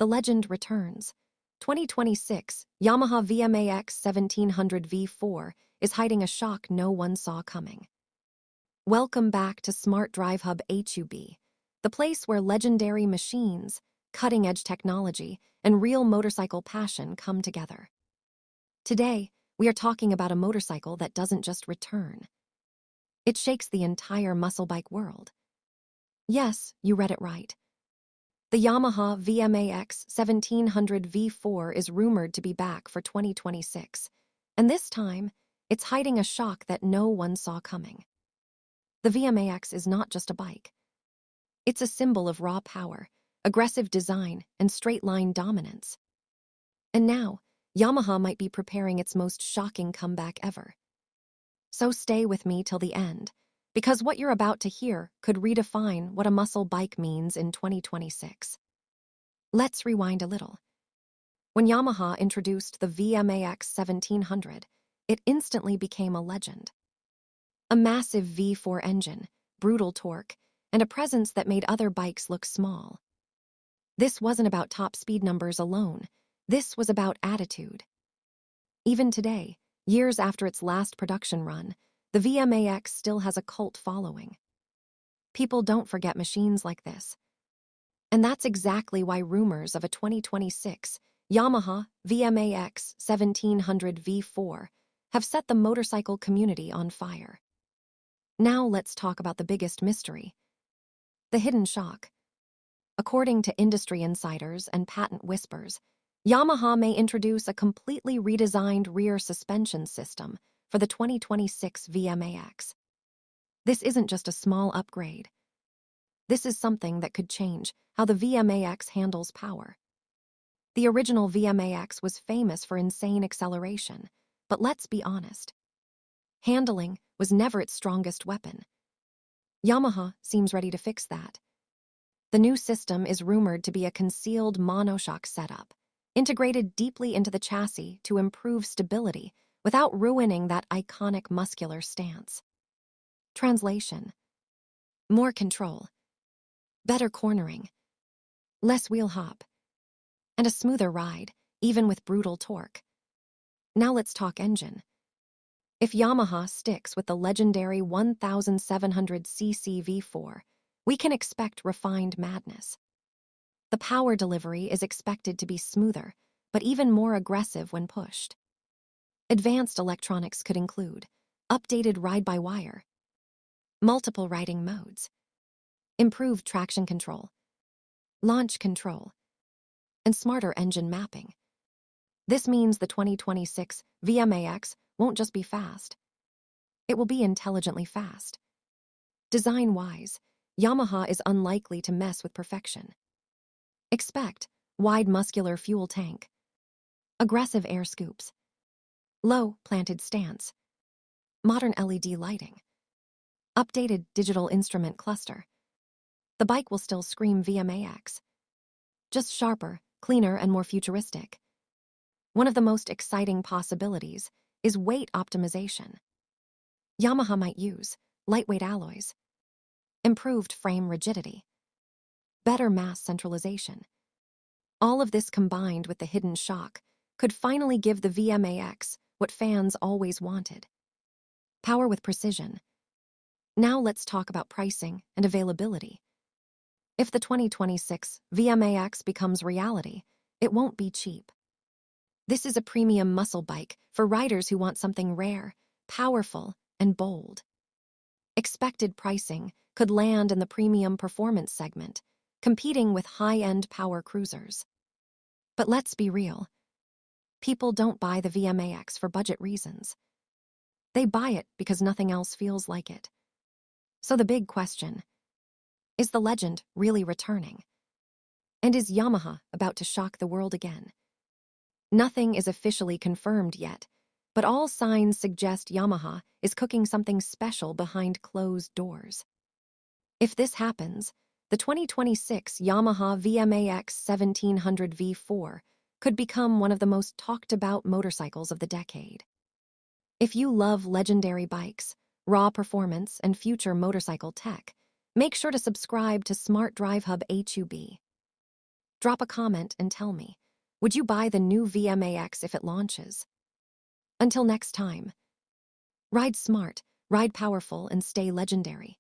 The legend returns. 2026 Yamaha VMAX 1700 V4 is hiding a shock no one saw coming. Welcome back to Smart Drive Hub HUB, the place where legendary machines, cutting-edge technology, and real motorcycle passion come together. Today, we are talking about a motorcycle that doesn't just return. It shakes the entire muscle bike world. Yes, you read it right. The Yamaha VMAX 1700 V4 is rumored to be back for 2026, and this time, it's hiding a shock that no one saw coming. The VMAX is not just a bike. It's a symbol of raw power, aggressive design, and straight-line dominance. And now, Yamaha might be preparing its most shocking comeback ever. So stay with me till the end, because what you're about to hear could redefine what a muscle bike means in 2026. Let's rewind a little. When Yamaha introduced the VMAX 1700, it instantly became a legend. A massive V4 engine, brutal torque, and a presence that made other bikes look small. This wasn't about top speed numbers alone. This was about attitude. Even today, years after its last production run, the VMAX still has a cult following. People don't forget machines like this. And that's exactly why rumors of a 2026 Yamaha VMAX 1700 V4 have set the motorcycle community on fire. Now let's talk about the biggest mystery: the hidden shock. According to industry insiders and patent whispers, Yamaha may introduce a completely redesigned rear suspension system for the 2026 VMAX. This isn't just a small upgrade. This is something that could change how the VMAX handles power. The original VMAX was famous for insane acceleration, but let's be honest. Handling was never its strongest weapon. Yamaha seems ready to fix that. The new system is rumored to be a concealed monoshock setup, integrated deeply into the chassis to improve stability without ruining that iconic muscular stance. Translation: more control, better cornering, less wheel hop, and a smoother ride, even with brutal torque. Now let's talk engine. If Yamaha sticks with the legendary 1700cc V4, we can expect refined madness. The power delivery is expected to be smoother, but even more aggressive when pushed. Advanced electronics could include updated ride-by-wire, multiple riding modes, improved traction control, launch control, and smarter engine mapping. This means the 2026 VMAX won't just be fast. It will be intelligently fast. Design-wise, Yamaha is unlikely to mess with perfection. Expect wide muscular fuel tank, aggressive air scoops, low planted stance, modern LED lighting, updated digital instrument cluster. The bike will still scream VMAX, just sharper, cleaner, and more futuristic. One of the most exciting possibilities is weight optimization. Yamaha might use lightweight alloys, improved frame rigidity, better mass centralization. All of this combined with the hidden shock could finally give the VMAX what fans always wanted: power with precision. Now let's talk about pricing and availability. If the 2026 VMAX becomes reality, it won't be cheap. This is a premium muscle bike for riders who want something rare, powerful, and bold. Expected pricing could land in the premium performance segment, competing with high-end power cruisers. But let's be real. People don't buy the VMAX for budget reasons. They buy it because nothing else feels like it. So the big question: is the legend really returning? And is Yamaha about to shock the world again? Nothing is officially confirmed yet, but all signs suggest Yamaha is cooking something special behind closed doors. If this happens, the 2026 Yamaha VMAX 1700 V4 could become one of the most talked-about motorcycles of the decade. If you love legendary bikes, raw performance, and future motorcycle tech, make sure to subscribe to Smart Drive Hub HUB. Drop a comment and tell me, would you buy the new VMAX if it launches? Until next time, ride smart, ride powerful, and stay legendary.